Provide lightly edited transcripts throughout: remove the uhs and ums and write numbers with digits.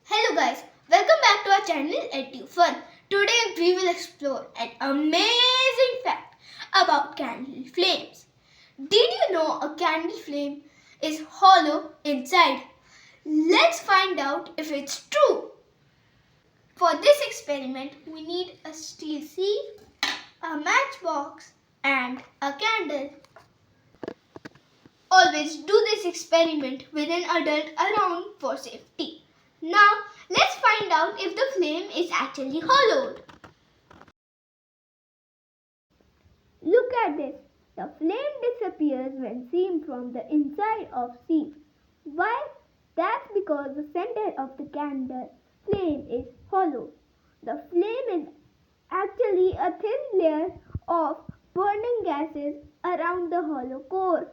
Hello guys, welcome back to our channel EduFun. Today we will explore an amazing fact about candle flames. Did you know a candle flame is hollow inside? Let's find out if it's true. For this experiment we need a steel sieve, a matchbox and a candle. Always do this experiment with an adult around for safety. Now, let's find out if the flame is actually hollowed. Look at this. The flame disappears when seen from the inside of sieve. Why? That's because the center of the candle flame is hollow. The flame is actually a thin layer of burning gases around the hollow core.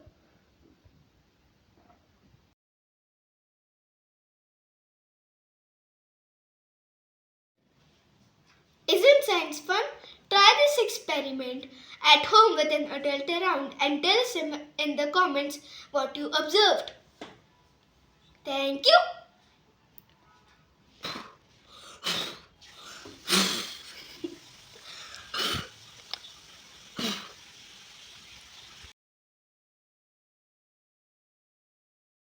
Isn't science fun? Try this experiment at home with an adult around and tell us in the comments what you observed. Thank you.